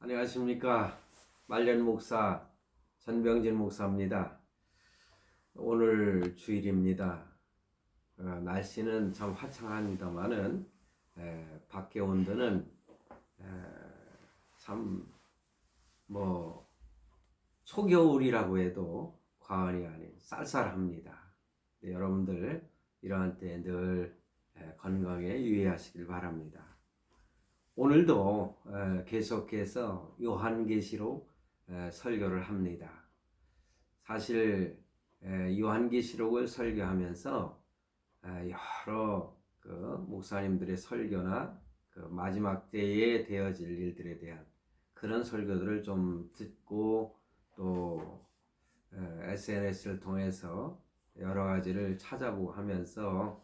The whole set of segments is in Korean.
안녕하십니까. 말년 목사 전병진 목사입니다. 오늘 주일입니다. 날씨는 참 화창합니다만은 밖의 온도는 참 초겨울이라고 해도 과언이 아닌 쌀쌀합니다. 여러분들 이러한 때 늘 건강에 유의하시길 바랍니다. 오늘도 계속해서 요한계시록 설교를 합니다. 사실 요한계시록을 설교하면서 여러 목사님들의 설교나 마지막 때에 되어질 일들에 대한 그런 설교들을 좀 듣고 또 SNS를 통해서 여러 가지를 찾아보고 하면서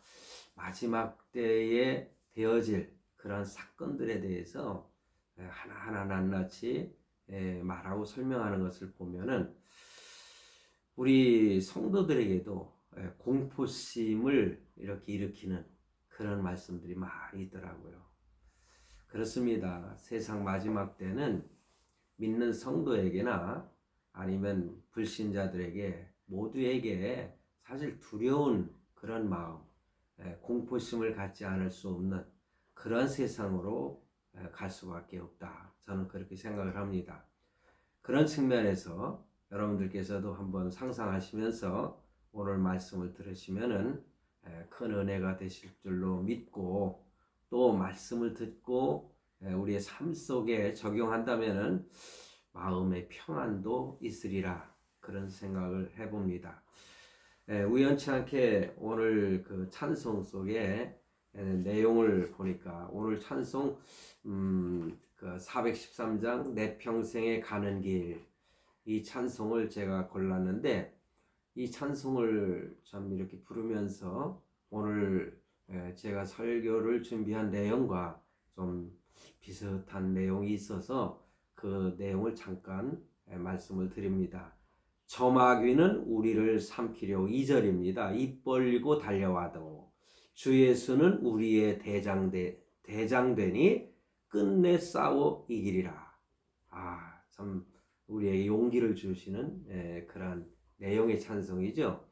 마지막 때에 되어질 그런 사건들에 대해서 하나하나 낱낱이 말하고 설명하는 것을 보면은 우리 성도들에게도 공포심을 이렇게 일으키는 그런 말씀들이 많이 있더라고요. 그렇습니다. 세상 마지막 때는 믿는 성도에게나 아니면 불신자들에게 모두에게 사실 두려운 그런 마음, 공포심을 갖지 않을 수 없는 그런 세상으로 갈 수밖에 없다. 저는 그렇게 생각을 합니다. 그런 측면에서 여러분들께서도 한번 상상하시면서 오늘 말씀을 들으시면은 큰 은혜가 되실 줄로 믿고 또 말씀을 듣고 우리의 삶 속에 적용한다면은 마음의 평안도 있으리라 그런 생각을 해봅니다. 우연치 않게 오늘 그 찬송 속에 내용을 보니까 오늘 찬송 413장 내 평생에 가는 길 이 찬송을 제가 골랐는데 이 찬송을 참 이렇게 부르면서 오늘 제가 설교를 준비한 내용과 좀 비슷한 내용이 있어서 그 내용을 잠깐 말씀을 드립니다. 저 마귀는 우리를 삼키려 2절입니다. 입 벌리고 달려와도 주 예수는 우리의 대장되니 끝내 싸워 이기리라. 참 우리에게 용기를 주시는 그런 내용의 찬송이죠.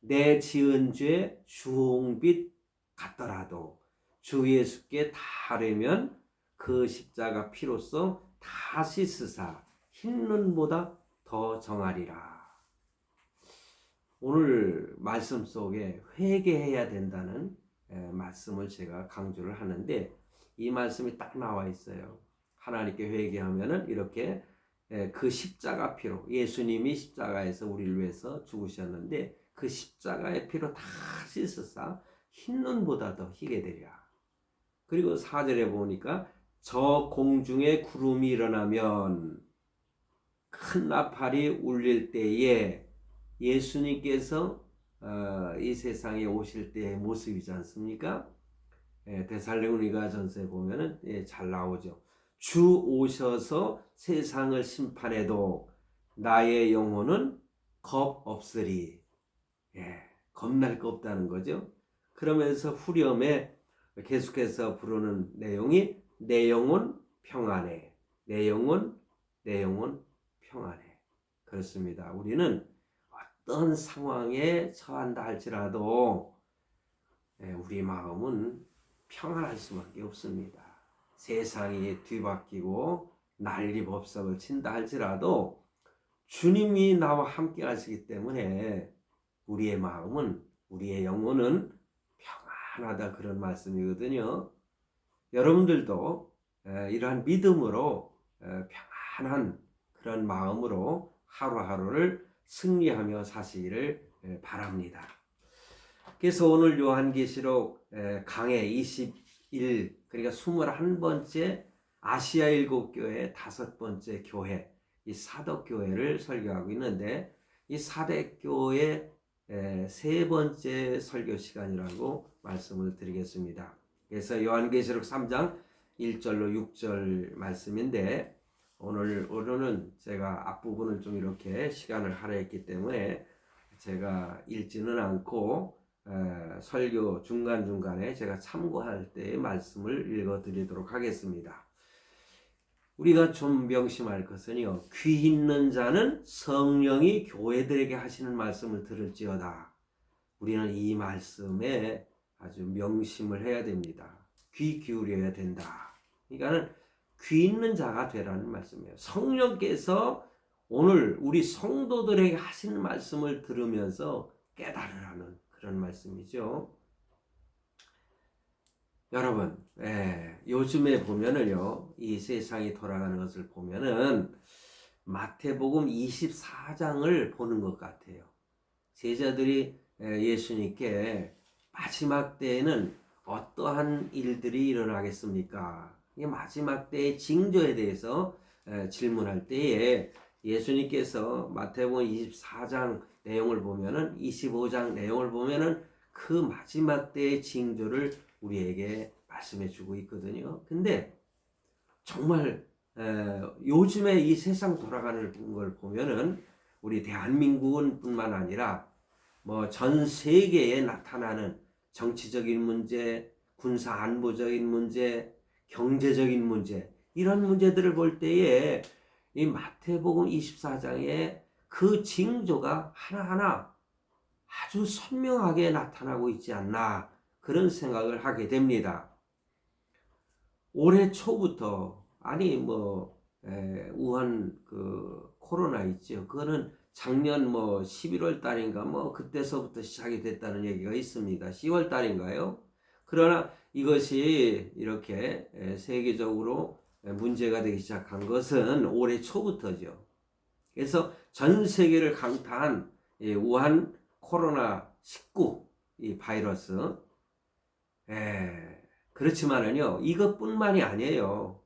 내 지은 죄 주홍빛 같더라도 주 예수께 다르면 그 십자가 피로써 다 씻으사 흰 눈보다 더 정하리라. 오늘 말씀 속에 회개해야 된다는 말씀을 제가 강조를 하는데 이 말씀이 딱 나와 있어요. 하나님께 회개하면은 이렇게 그 십자가 피로 예수님이 십자가에서 우리를 위해서 죽으셨는데 그 십자가의 피로 다 씻으사 흰 눈보다 더 희게 되리라. 그리고 4절에 보니까 저 공중에 구름이 일어나면 큰 나팔이 울릴 때에 예수님께서 이 세상에 오실 때의 모습이지 않습니까? 데살로니가 전서에 보면은 잘 나오죠. 주 오셔서 세상을 심판해도 나의 영혼은 겁 없으리. 겁날 거 없다는 거죠. 그러면서 후렴에 계속해서 부르는 내용이 내 영혼 평안해. 내 영혼 평안해. 그렇습니다. 우리는 어떤 상황에 처한다 할지라도 우리 마음은 평안할 수밖에 없습니다. 세상이 뒤바뀌고 난리법석을 친다 할지라도 주님이 나와 함께 하시기 때문에 우리의 마음은 우리의 영혼은 평안하다 그런 말씀이거든요. 여러분들도 이러한 믿음으로 평안한 그런 마음으로 하루하루를 승리하며 사시기를 바랍니다. 그래서 오늘 요한계시록 강해 21 그러니까 21번째 아시아 7교회 5번째 교회 이 사덕교회를 설교하고 있는데 이 사덕교회 3번째 설교 시간이라고 말씀을 드리겠습니다. 그래서 요한계시록 3장 1절로 6절 말씀인데 오늘은 제가 앞부분을 좀 이렇게 시간을 할애했기 때문에 제가 읽지는 않고 설교 중간중간에 제가 참고할 때의 말씀을 읽어드리도록 하겠습니다. 우리가 좀 명심할 것은요, 귀 있는 자는 성령이 교회들에게 하시는 말씀을 들을지어다. 우리는 이 말씀에 아주 명심을 해야 됩니다. 귀 기울여야 된다. 그러니까는 귀 있는 자가 되라는 말씀이에요. 성령께서 오늘 우리 성도들에게 하시는 말씀을 들으면서 깨달으라는 그런 말씀이죠. 여러분, 요즘에 보면은요, 이 세상이 돌아가는 것을 보면은 마태복음 24장을 보는 것 같아요. 제자들이 예수님께 마지막 때에는 어떠한 일들이 일어나겠습니까? 이 마지막 때의 징조에 대해서 질문할 때에 예수님께서 마태복음 24장 내용을 보면은 25장 내용을 보면은 그 마지막 때의 징조를 우리에게 말씀해 주고 있거든요. 근데 정말 요즘에 이 세상 돌아가는 걸 보면은 우리 대한민국은 뿐만 아니라 뭐 전 세계에 나타나는 정치적인 문제, 군사 안보적인 문제, 경제적인 문제, 이런 문제들을 볼 때에 이 마태복음 24장에 그 징조가 하나하나 아주 선명하게 나타나고 있지 않나, 그런 생각을 하게 됩니다. 올해 초부터, 아니 우한 그 코로나 있죠. 그거는 작년 11월 달인가 그때서부터 시작이 됐다는 얘기가 있습니다. 10월 달인가요? 그러나 이것이 이렇게 세계적으로 문제가 되기 시작한 것은 올해 초부터죠. 그래서 전 세계를 강타한 우한 코로나19 이 바이러스, 그렇지만은요, 이것뿐만이 아니에요.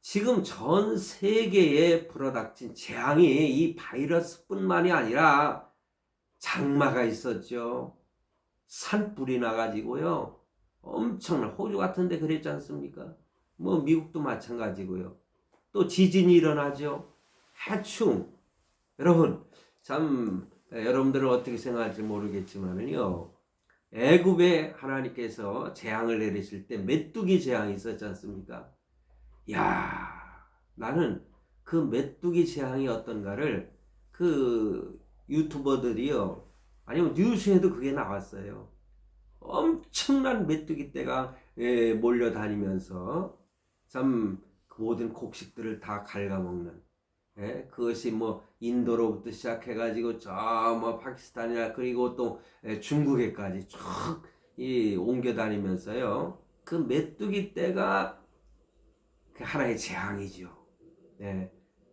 지금 전 세계에 불어닥친 재앙이 이 바이러스뿐만이 아니라 장마가 있었죠. 산불이 나가지고요. 엄청난, 호주 같은 데 그랬지 않습니까? 미국도 마찬가지고요. 또 지진이 일어나죠. 해충. 여러분, 참 여러분들은 어떻게 생각할지 모르겠지만은요. 애굽에 하나님께서 재앙을 내리실 때 메뚜기 재앙이 있었지 않습니까? 야, 나는 그 메뚜기 재앙이 어떤가를 그 유튜버들이요, 아니면 뉴스에도 그게 나왔어요. 엄청난 메뚜기 떼가 몰려다니면서 참 모든 곡식들을 다 갉아먹는, 그것이 인도로부터 시작해가지고 저 파키스탄이나 그리고 또 중국에까지 쭉 옮겨 다니면서요, 그 메뚜기 떼가 그 하나의 재앙이죠.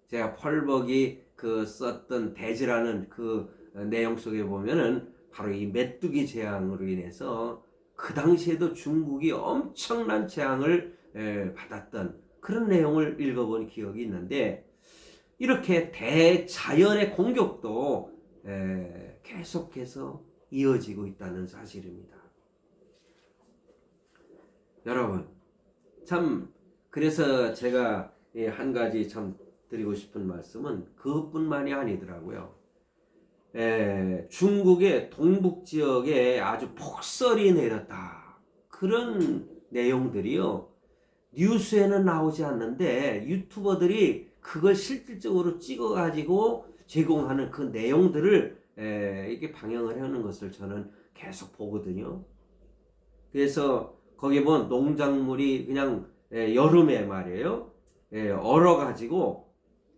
제가 펄벅이 그 썼던 대지라는 그 내용 속에 보면은 바로 이 메뚜기 재앙으로 인해서 그 당시에도 중국이 엄청난 재앙을 받았던 그런 내용을 읽어본 기억이 있는데, 이렇게 대자연의 공격도 계속해서 이어지고 있다는 사실입니다. 여러분, 참 그래서 제가 한 가지 참 드리고 싶은 말씀은 그것뿐만이 아니더라고요. 중국의 동북 지역에 아주 폭설이 내렸다, 그런 내용들이요, 뉴스에는 나오지 않는데 유튜버들이 그걸 실질적으로 찍어가지고 제공하는 그 내용들을 이렇게 방영을 하는 것을 저는 계속 보거든요. 그래서 거기 보면 농작물이 그냥 여름에 말이에요, 얼어가지고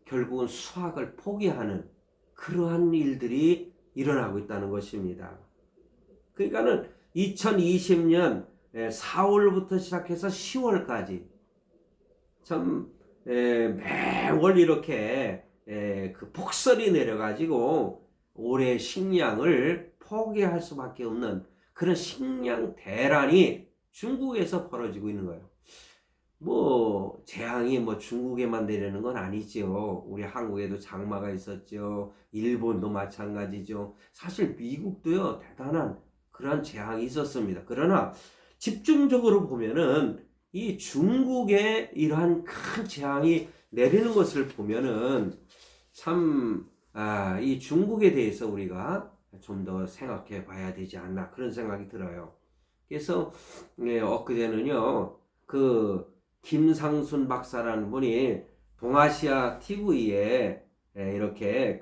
결국은 수확을 포기하는 그러한 일들이 일어나고 있다는 것입니다. 그러니까는 2020년 4월부터 시작해서 10월까지 참 매월 이렇게 그 폭설이 내려가지고 올해 식량을 포기할 수밖에 없는 그런 식량 대란이 중국에서 벌어지고 있는 거예요. 재앙이 중국에만 내리는 건 아니죠. 우리 한국에도 장마가 있었죠. 일본도 마찬가지죠. 사실 미국도요, 대단한 그러한 재앙이 있었습니다. 그러나 집중적으로 보면은 이 중국의 이러한 큰 재앙이 내리는 것을 보면은 참, 이 중국에 대해서 우리가 좀 더 생각해 봐야 되지 않나, 그런 생각이 들어요. 그래서 엊그제는요, 그 김상순 박사라는 분이 동아시아 TV에 이렇게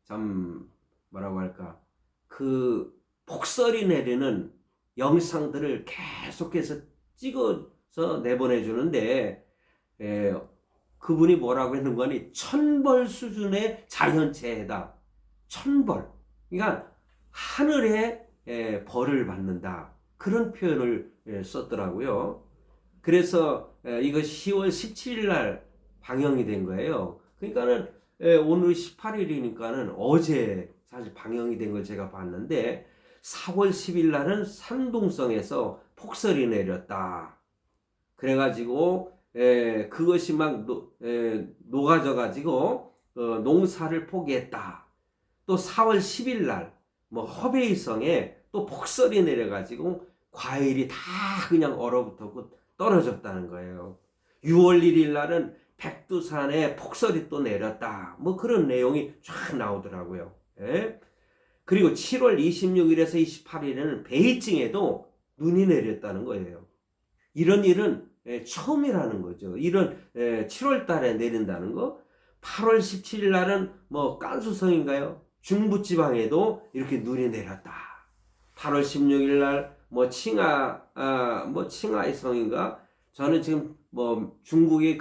참 뭐라고 할까 폭설이 내리는 영상들을 계속해서 찍어서 내보내주는데 그분이 뭐라고 했는 거니 1000벌 수준의 자연재해다. 1000벌. 그러니까 하늘에 벌을 받는다. 그런 표현을 썼더라고요. 그래서 이거 10월 17일 날 방영이 된 거예요. 그러니까는 오늘 18일이니까는 어제 사실 방영이 된 걸 제가 봤는데 4월 10일 날은 산둥성에서 폭설이 내렸다. 그래가지고 그것이 막 녹아져 가지고 농사를 포기했다. 또 4월 10일 날 뭐 허베이성에 또 폭설이 내려가지고 과일이 다 그냥 얼어붙었고 떨어졌다는 거예요. 6월 1일 날은 백두산에 폭설이 또 내렸다. 뭐 그런 내용이 쫙 나오더라고요. 그리고 7월 26일에서 28일에는 베이징에도 눈이 내렸다는 거예요. 이런 일은 처음이라는 거죠. 이런 7월 달에 내린다는 거. 8월 17일 날은 뭐 깐수성인가요? 중부지방에도 이렇게 눈이 내렸다. 8월 16일 날 뭐 칭하이성인가? 저는 지금 뭐 중국의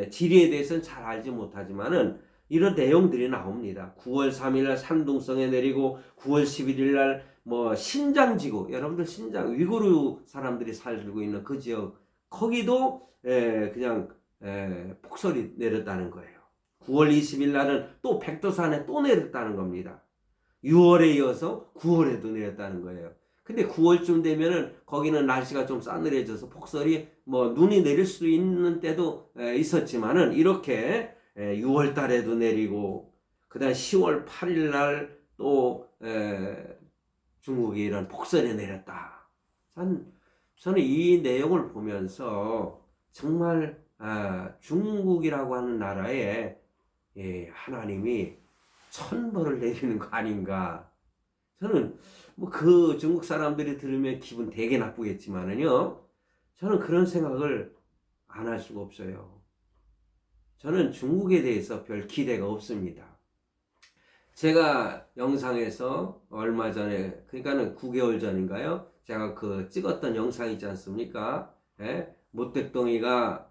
지리에 대해서는 잘 알지 못하지만은 이런 내용들이 나옵니다. 9월 3일 날 산둥성에 내리고 9월 11일 날 뭐 신장지구, 여러분들 신장 위구르 사람들이 살고 있는 그 지역 거기도 그냥 폭설이 내렸다는 거예요. 9월 20일 날은 또 백두산에 또 내렸다는 겁니다. 6월에 이어서 9월에도 내렸다는 거예요. 근데 9월쯤 되면은 거기는 날씨가 좀 싸늘해져서 폭설이 뭐 눈이 내릴 수 있는 때도 있었지만은 이렇게 6월 달에도 내리고 그다음 10월 8일 날 또 중국에 이런 폭설이 내렸다. 저는 이 내용을 보면서 정말 중국이라고 하는 나라에 하나님이 천벌을 내리는 거 아닌가. 저는 뭐 그 중국 사람들이 들으면 기분 되게 나쁘겠지만은요. 저는 그런 생각을 안 할 수가 없어요. 저는 중국에 대해서 별 기대가 없습니다. 제가 영상에서 얼마 전에, 그러니까는 9개월 전인가요? 제가 찍었던 영상 있지 않습니까? 모택동이가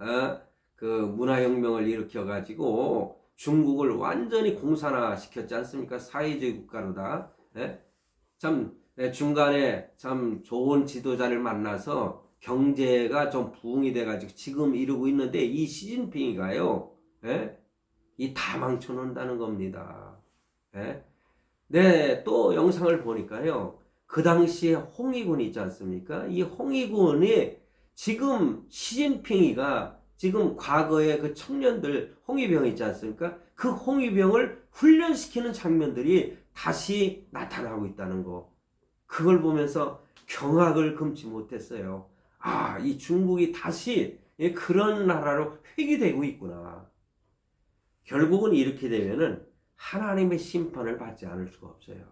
문화혁명을 일으켜가지고 중국을 완전히 공산화 시켰지 않습니까? 사회주의 국가로다. 참 중간에 참 좋은 지도자를 만나서 경제가 좀 부흥이 돼가지고 지금 이러고 있는데 이 시진핑이가요, 이 다 망쳐놓는다는 겁니다. 네, 또 영상을 보니까요, 그 당시에 홍위군 있지 않습니까? 이 홍위군이 지금 시진핑이가 지금 과거에 그 청년들 홍위병 있지 않습니까? 그 홍위병을 훈련시키는 장면들이 다시 나타나고 있다는 거. 그걸 보면서 경악을 금치 못했어요. 이 중국이 다시 그런 나라로 회귀되고 있구나. 결국은 이렇게 되면은 하나님의 심판을 받지 않을 수가 없어요.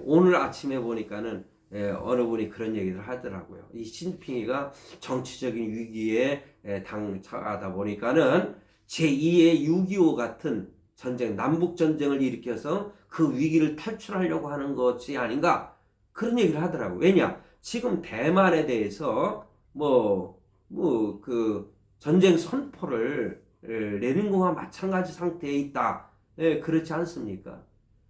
오늘 아침에 보니까는 어느 분이 그런 얘기를 하더라고요. 이 시진핑이가 정치적인 위기에 당처하다 보니까는 제2의 6.25 같은 전쟁, 남북전쟁을 일으켜서 그 위기를 탈출하려고 하는 것이 아닌가, 그런 얘기를 하더라고요. 왜냐? 지금 대만에 대해서 전쟁 선포를 내린 것과 마찬가지 상태에 있다. 그렇지 않습니까?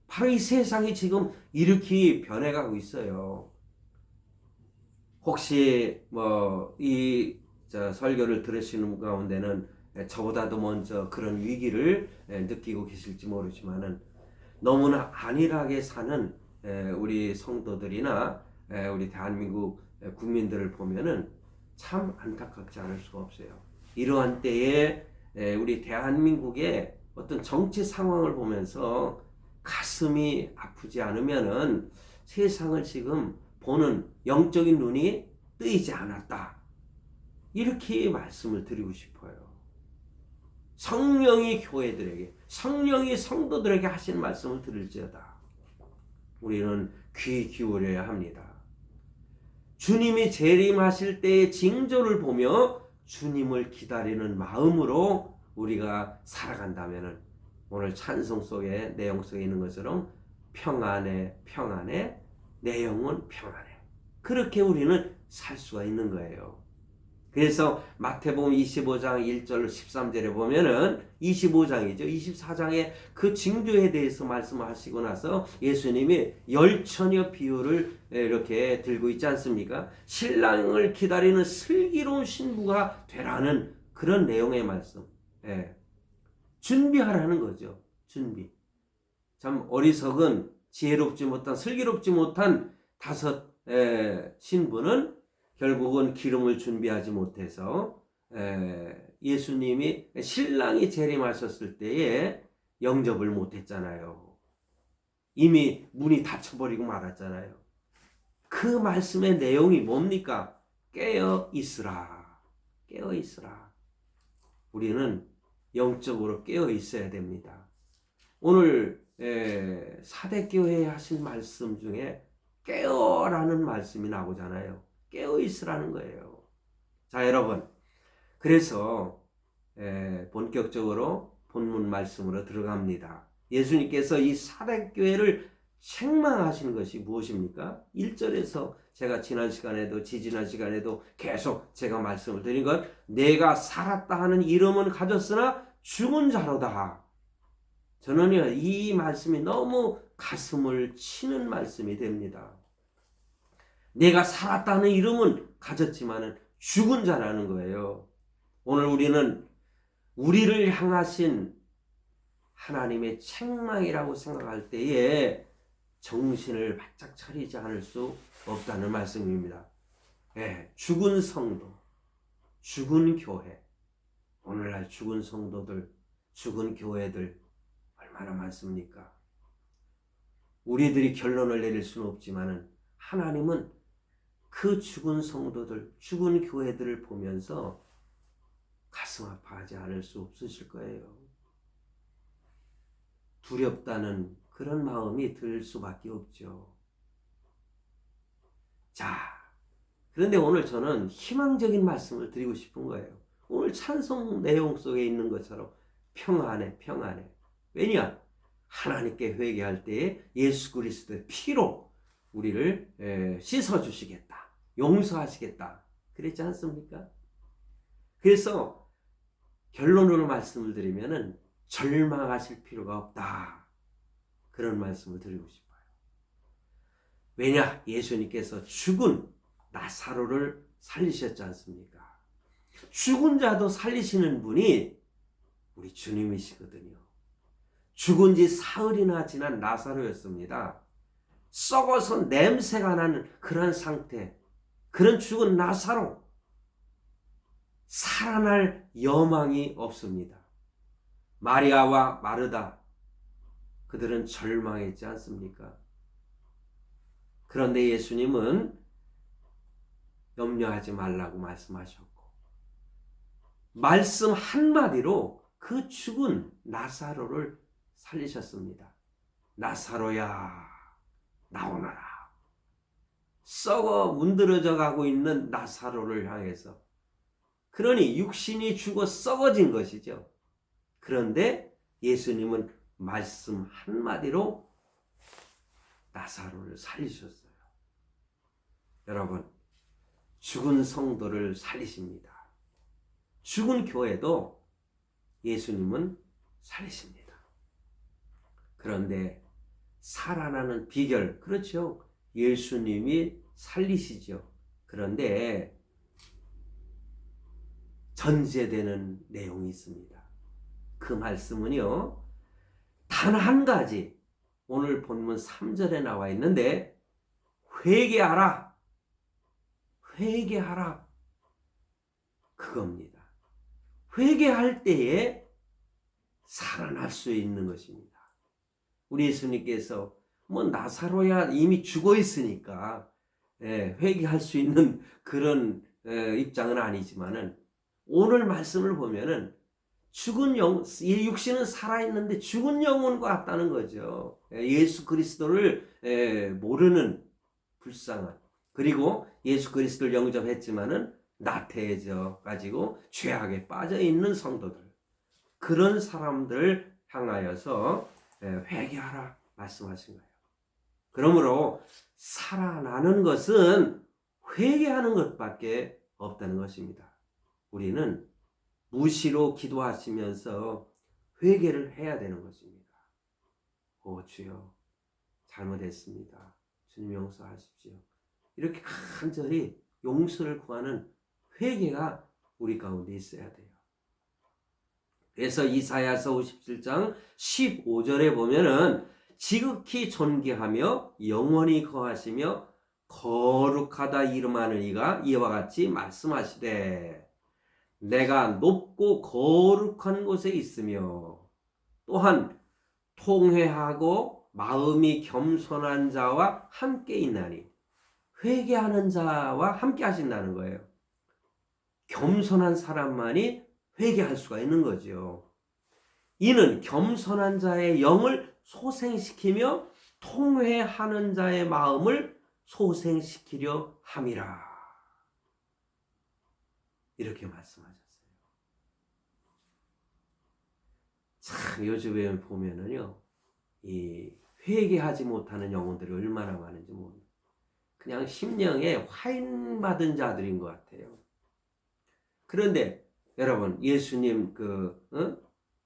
바로 이 세상이 지금 이렇게 변해가고 있어요. 혹시 이 설교를 들으시는 가운데는 저보다도 먼저 그런 위기를 느끼고 계실지 모르지만은 너무나 안일하게 사는 우리 성도들이나 우리 대한민국 국민들을 보면은 참 안타깝지 않을 수가 없어요. 이러한 때에 우리 대한민국의 어떤 정치 상황을 보면서 가슴이 아프지 않으면은 세상을 지금 보는 영적인 눈이 뜨이지 않았다. 이렇게 말씀을 드리고 싶어요. 성령이 교회들에게, 성령이 성도들에게 하신 말씀을 들을지어다. 우리는 귀 기울여야 합니다. 주님이 재림하실 때의 징조를 보며 주님을 기다리는 마음으로 우리가 살아간다면 오늘 찬송 속에 내용 속에 있는 것처럼 평안해 내 영혼 평안해 그렇게 우리는 살 수가 있는 거예요. 그래서 마태복음 25장 1절 13절에 보면은 25장이죠. 24장에 그 징조에 대해서 말씀하시고 나서 예수님이 열처녀 비유를 이렇게 들고 있지 않습니까? 신랑을 기다리는 슬기로운 신부가 되라는 그런 내용의 말씀. 예. 준비하라는 거죠. 준비. 참 어리석은 지혜롭지 못한 슬기롭지 못한 다섯 신부는 결국은 기름을 준비하지 못해서 예수님이 신랑이 재림하셨을 때에 영접을 못했잖아요. 이미 문이 닫혀버리고 말았잖아요. 그 말씀의 내용이 뭡니까? 깨어 있으라. 깨어 있으라. 우리는 영적으로 깨어 있어야 됩니다. 오늘 사대교회에 하신 말씀 중에 깨어라는 말씀이 나오잖아요. 깨어있으라는 거예요. 자, 여러분. 그래서 본격적으로 본문 말씀으로 들어갑니다. 예수님께서 이 사대교회를 책망하신 것이 무엇입니까? 1절에서 제가 지난 시간에도 지지난 시간에도 계속 제가 말씀을 드린 건 내가 살았다 하는 이름은 가졌으나 죽은 자로다. 저는요, 이 말씀이 너무 가슴을 치는 말씀이 됩니다. 내가 살았다는 이름은 가졌지만은 죽은 자라는 거예요. 오늘 우리는 우리를 향하신 하나님의 책망이라고 생각할 때에 정신을 바짝 차리지 않을 수 없다는 말씀입니다. 죽은 성도, 죽은 교회, 오늘날 죽은 성도들, 죽은 교회들 얼마나 많습니까? 우리들이 결론을 내릴 수는 없지만은 하나님은 그 죽은 성도들, 죽은 교회들을 보면서 가슴 아파하지 않을 수 없으실 거예요. 두렵다는 그런 마음이 들 수밖에 없죠. 자, 그런데 오늘 저는 희망적인 말씀을 드리고 싶은 거예요. 오늘 찬송 내용 속에 있는 것처럼 평안해. 왜냐? 하나님께 회개할 때에 예수 그리스도의 피로 우리를 씻어주시겠다. 용서하시겠다. 그랬지 않습니까? 그래서 결론으로 말씀을 드리면은 절망하실 필요가 없다. 그런 말씀을 드리고 싶어요. 왜냐? 예수님께서 죽은 나사로를 살리셨지 않습니까? 죽은 자도 살리시는 분이 우리 주님이시거든요. 죽은 지 사흘이나 지난 나사로였습니다. 썩어서 냄새가 나는 그런 상태, 그런 죽은 나사로, 살아날 여망이 없습니다. 마리아와 마르다, 그들은 절망했지 않습니까? 그런데 예수님은 염려하지 말라고 말씀하셨고, 말씀 한마디로 그 죽은 나사로를 살리셨습니다. 나사로야, 나오너라. 썩어 문드러져 가고 있는 나사로를 향해서. 그러니 육신이 죽어 썩어진 것이죠. 그런데 예수님은 말씀 한마디로 나사로를 살리셨어요. 여러분, 죽은 성도를 살리십니다. 죽은 교회도 예수님은 살리십니다. 그런데 살아나는 비결, 그렇죠? 예수님이 살리시죠. 그런데 전제되는 내용이 있습니다. 그 말씀은요, 단 한 가지, 오늘 본문 3절에 나와 있는데, 회개하라. 회개하라. 그겁니다. 회개할 때에 살아날 수 있는 것입니다. 우리 예수님께서 뭐 나사로야 이미 죽어 있으니까 회개할 수 있는 그런 입장은 아니지만은 오늘 말씀을 보면은 죽은 영, 이 육신은 살아있는데 죽은 영혼과 같다는 거죠. 예수 그리스도를 모르는 불쌍한, 그리고 예수 그리스도를 영접했지만은 나태해져 가지고 죄악에 빠져 있는 성도들, 그런 사람들을 향하여서 회개하라 말씀하신 거예요. 그러므로 살아나는 것은 회개하는 것밖에 없다는 것입니다. 우리는 무시로 기도하시면서 회개를 해야 되는 것입니다. 오 주여 잘못했습니다. 주님 용서하십시오. 이렇게 간절히 용서를 구하는 회개가 우리 가운데 있어야 돼요. 그래서 이사야서 57장 15절에 보면은 지극히 존귀하며 영원히 거하시며 거룩하다 이름하는 이가 이와 같이 말씀하시되 내가 높고 거룩한 곳에 있으며 또한 통회하고 마음이 겸손한 자와 함께 있나니, 회개하는 자와 함께 하신다는 거예요. 겸손한 사람만이 회개할 수가 있는 거죠. 이는 겸손한 자의 영을 소생시키며 통회하는 자의 마음을 소생시키려 함이라. 이렇게 말씀하셨어요. 참 요즘에 보면은요, 이 회개하지 못하는 영혼들이 얼마나 많은지 모릅니다. 그냥 심령에 화인 받은 자들인 것 같아요. 그런데 여러분, 예수님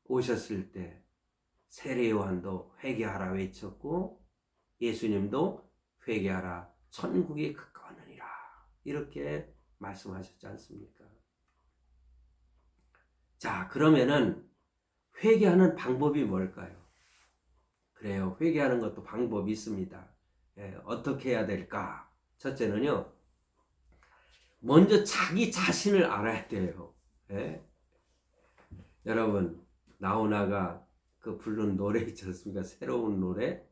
오셨을 때 세례 요한도 회개하라 외쳤고 예수님도 회개하라 천국이 가까우느니라 이렇게 말씀하셨지 않습니까? 자, 그러면은 회개하는 방법이 뭘까요? 그래요, 회개하는 것도 방법이 있습니다. 어떻게 해야 될까? 첫째는요, 먼저 자기 자신을 알아야 돼요. 여러분, 나훈아가 그 부른 노래 있지 않습니까? 새로운 노래,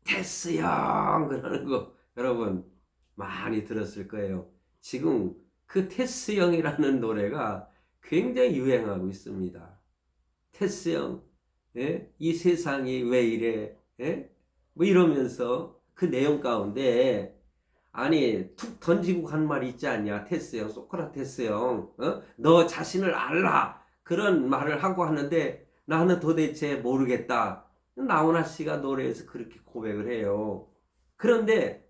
테스 형 그러는 거 여러분 많이 들었을 거예요. 지금 그 테스 형이라는 노래가 굉장히 유행하고 있습니다. 테스 형, 이 세상이 왜 이래, 뭐 이러면서 그 내용 가운데 아니 툭 던지고 간 말이 있지 않냐. 테스 형, 소크라테스 형, 너 자신을 알라 그런 말을 하고 하는데 나는 도대체 모르겠다. 나훈아 씨가 노래에서 그렇게 고백을 해요. 그런데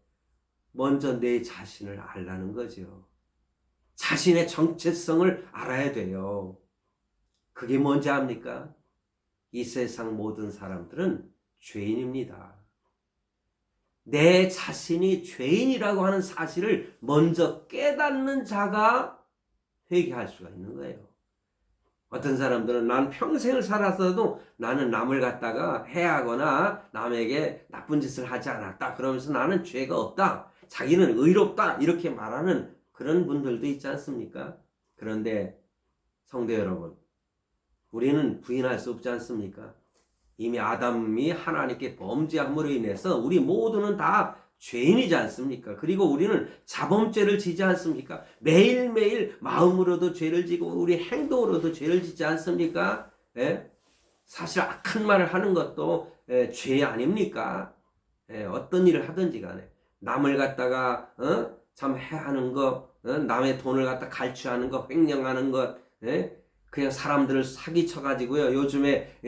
먼저 내 자신을 알라는 거죠. 자신의 정체성을 알아야 돼요. 그게 뭔지 압니까? 이 세상 모든 사람들은 죄인입니다. 내 자신이 죄인이라고 하는 사실을 먼저 깨닫는 자가 회개할 수가 있는 거예요. 어떤 사람들은 난 평생을 살았어도 나는 남을 갖다가 해하거나 남에게 나쁜 짓을 하지 않았다. 그러면서 나는 죄가 없다. 자기는 의롭다. 이렇게 말하는 그런 분들도 있지 않습니까? 그런데 성도 여러분, 우리는 부인할 수 없지 않습니까? 이미 아담이 하나님께 범죄함으로 인해서 우리 모두는 다 죄인이지 않습니까? 그리고 우리는 자범죄를 지지 않습니까? 매일매일 마음으로도 죄를 지고 우리 행동으로도 죄를 짓지 않습니까? 사실 악한 말을 하는 것도 죄 아닙니까? 어떤 일을 하든지 간에 남을 갖다가 참 해하는 거, 남의 돈을 갖다 갈취하는 거, 횡령하는 것, 그냥 사람들을 사기쳐가지고요. 요즘에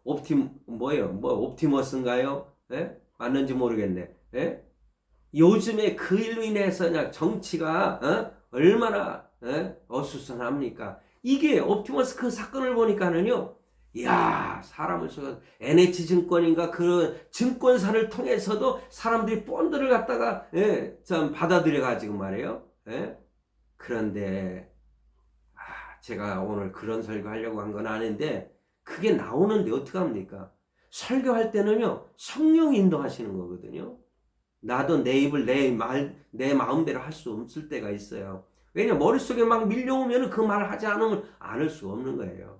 옵티머스인가요? 맞는지 모르겠네. 요즘에 그 일로 인해서 그냥 정치가 얼마나 어수선합니까? 이게 옵티머스 그 사건을 보니까는요, 이야, 사람을 쏘고 NH증권인가 그런 증권사를 통해서도 사람들이 본드를 갖다가 좀 받아들여 가지고 말이에요. 그런데 제가 오늘 그런 설교하려고 한 건 아닌데 그게 나오는데 어떡합니까? 설교할 때는요, 성령이 인도하시는 거거든요. 나도 내 입을 내 마음대로 할 수 없을 때가 있어요. 왜냐, 머릿속에 막 밀려오면 그 말을 하지 않을 수 없는 거예요.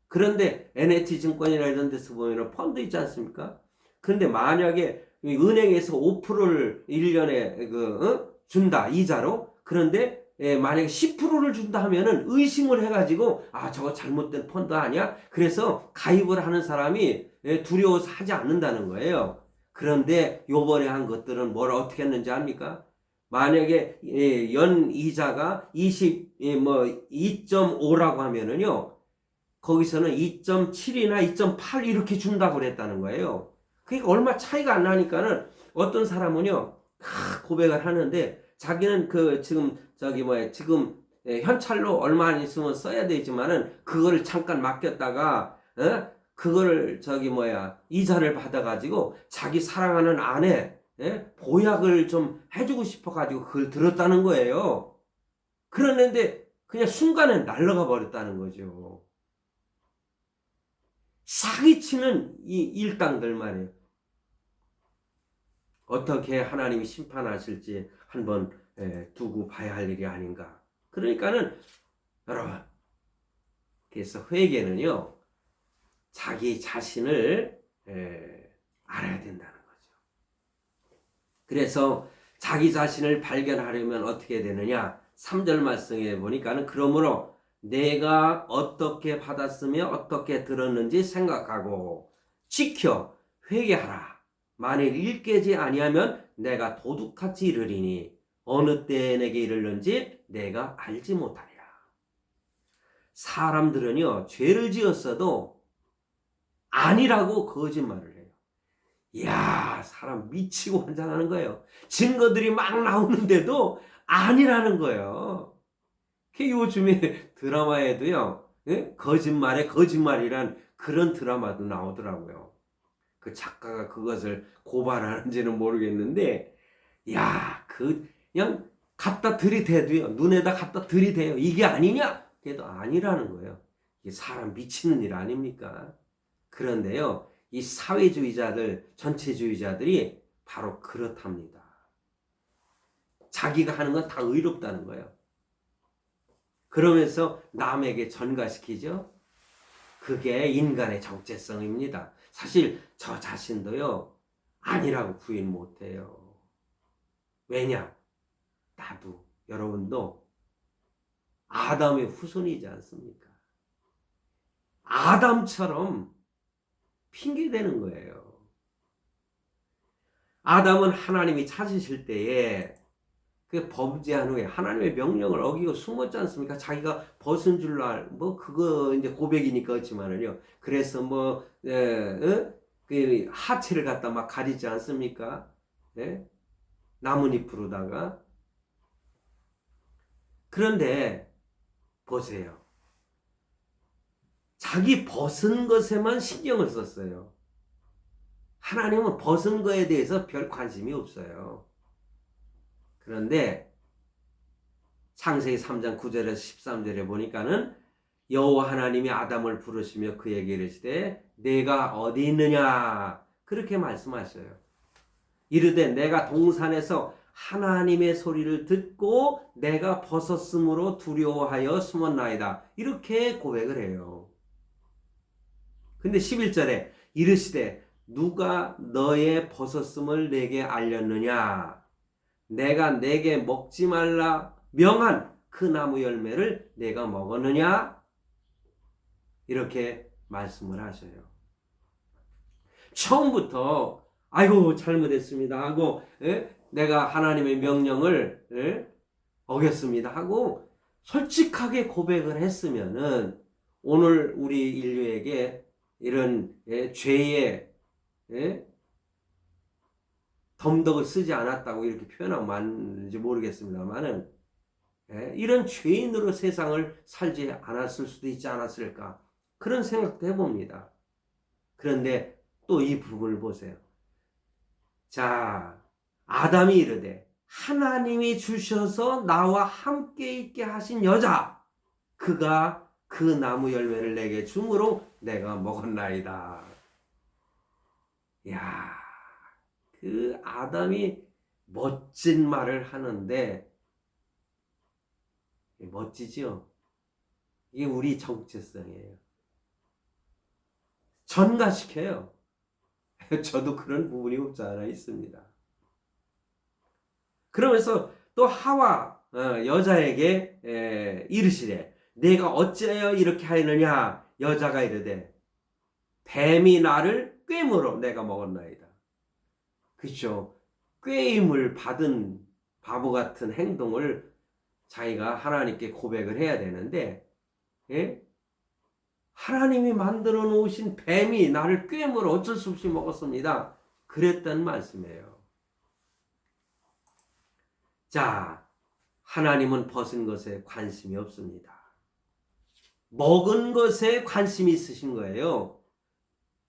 그런데 NH증권이나 이런 데서 보면 펀드 있지 않습니까? 그런데 만약에 은행에서 5%를 1년에 준다, 이자로. 그런데 만약에 10%를 준다 하면은 의심을 해가지고 저거 잘못된 펀드 아니야? 그래서 가입을 하는 사람이 두려워서 하지 않는다는 거예요. 그런데 요번에 한 것들은 뭘 어떻게 했는지 압니까? 만약에 연 이자가 2.5라고 하면은요, 거기서는 2.7이나 2.8 이렇게 준다고 그랬다는 거예요. 그러니까 얼마 차이가 안 나니까는 어떤 사람은요, 고백을 하는데 자기는 지금 현찰로 얼마 안 있으면 써야 되지만은 그거를 잠깐 맡겼다가 그거를 이자를 받아가지고 자기 사랑하는 아내 보약을 좀 해주고 싶어가지고 그걸 들었다는 거예요. 그러는데 그냥 순간에 날아가 버렸다는 거죠. 사기치는 이 일당들 말이에요. 어떻게 하나님이 심판하실지 한번 두고 봐야 할 일이 아닌가. 그러니까는 여러분, 그래서 회개는요, 자기 자신을 알아야 된다는 거죠. 그래서 자기 자신을 발견하려면 어떻게 되느냐? 3절 말씀에 보니까는 그러므로 내가 어떻게 받았으며 어떻게 들었는지 생각하고 지켜 회개하라. 만일 일깨지 아니하면 내가 도둑같이 이르리니 어느 때에 내게 이르는지 내가 알지 못하리라. 사람들은요, 죄를 지었어도 아니라고 거짓말을 해요. 이야, 사람 미치고 환장하는 거예요. 증거들이 막 나오는데도 아니라는 거예요. 요즘에 드라마에도요, 거짓말에 거짓말이란 그런 드라마도 나오더라고요. 그 작가가 그것을 고발하는지는 모르겠는데, 야, 그냥 갖다 들이대도요, 눈에다 갖다 들이대요. 이게 아니냐? 그래도 아니라는 거예요. 이게 사람 미치는 일 아닙니까? 그런데요, 이 사회주의자들, 전체주의자들이 바로 그렇답니다. 자기가 하는 건 다 의롭다는 거예요. 그러면서 남에게 전가시키죠. 그게 인간의 정체성입니다. 사실 저 자신도요, 아니라고 부인 못해요. 왜냐? 나도, 여러분도 아담의 후손이지 않습니까? 아담처럼 핑계대는 거예요. 아담은 하나님이 찾으실 때에 그 범죄한 후에 하나님의 명령을 어기고 숨었지 않습니까? 자기가 벗은 줄 그거 이제 고백이니까 그렇지만은요. 그래서 그 하체를 갖다 막 가리지 않습니까? 예? 나뭇잎으로다가. 그런데 보세요. 자기 벗은 것에만 신경을 썼어요. 하나님은 벗은 거에 대해서 별 관심이 없어요. 그런데 창세기 3장 9절에서 13절에 보니까는 여호와 하나님이 아담을 부르시며 그에게 이르시되 내가 어디 있느냐 그렇게 말씀하셔요. 이르되 내가 동산에서 하나님의 소리를 듣고 내가 벗었으므로 두려워하여 숨었나이다. 이렇게 고백을 해요. 근데 11절에 이르시되 누가 너의 벗었음을 내게 알렸느냐? 내가 내게 먹지 말라 명한 그 나무 열매를 내가 먹었느냐? 이렇게 말씀을 하셔요. 처음부터 아이고 잘못했습니다 하고 내가 하나님의 명령을 어겼습니다 하고 솔직하게 고백을 했으면은 오늘 우리 인류에게 이런 죄의 덤덕을 쓰지 않았다고 이렇게 표현하면 맞는지 모르겠습니다만은 이런 죄인으로 세상을 살지 않았을 수도 있지 않았을까 그런 생각도 해봅니다. 그런데 또 이 부분을 보세요. 자, 아담이 이르되 하나님이 주셔서 나와 함께 있게 하신 여자 그가 그 나무 열매를 내게 주므로 내가 먹었나이다. 야, 그 아담이 멋진 말을 하는데 멋지죠? 이게 우리 정체성이에요. 전가시켜요. 저도 그런 부분이 없지 않아 있습니다. 그러면서 또 하와 여자에게 이르시되 내가 어찌하여 이렇게 하느냐 여자가 이르되 뱀이 나를 꾀므로 내가 먹었나이다. 그렇죠. 꾀임을 받은 바보 같은 행동을 자기가 하나님께 고백을 해야 되는데, 예? 하나님이 만들어 놓으신 뱀이 나를 꿰물어 어쩔 수 없이 먹었습니다. 그랬단 말씀이에요. 자, 하나님은 벗은 것에 관심이 없습니다. 먹은 것에 관심이 있으신 거예요.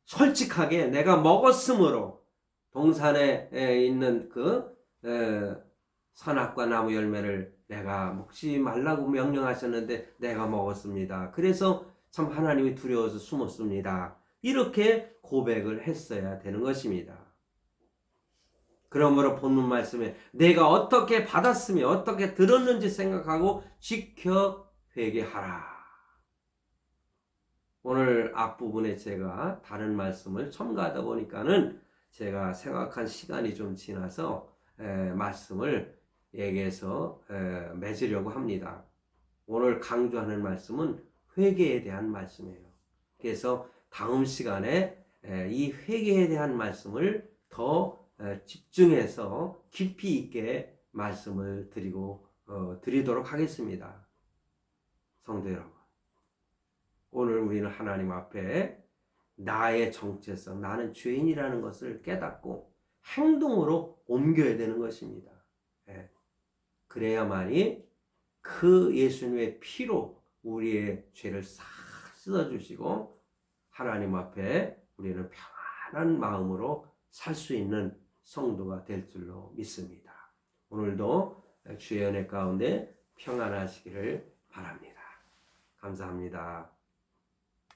솔직하게 내가 먹었으므로 동산에 있는 그 선악과 나무 열매를 내가 먹지 말라고 명령하셨는데 내가 먹었습니다. 그래서 참 하나님이 두려워서 숨었습니다. 이렇게 고백을 했어야 되는 것입니다. 그러므로 본문 말씀에 내가 어떻게 받았으며 어떻게 들었는지 생각하고 지켜 회개하라. 오늘 앞부분에 제가 다른 말씀을 첨가하다 보니까는 제가 생각한 시간이 좀 지나서 말씀을 얘기해서 맺으려고 합니다. 오늘 강조하는 말씀은 회개에 대한 말씀이에요. 그래서 다음 시간에 이 회개에 대한 말씀을 더 집중해서 깊이 있게 말씀을 드리도록 하겠습니다. 성도 여러분, 오늘 우리는 하나님 앞에 나의 정체성, 나는 죄인이라는 것을 깨닫고 행동으로 옮겨야 되는 것입니다. 그래야만이 그 예수님의 피로 우리의 죄를 싹 씻어주시고 하나님 앞에 우리는 평안한 마음으로 살 수 있는 성도가 될 줄로 믿습니다. 오늘도 주의 은혜 가운데 평안하시기를 바랍니다. 감사합니다.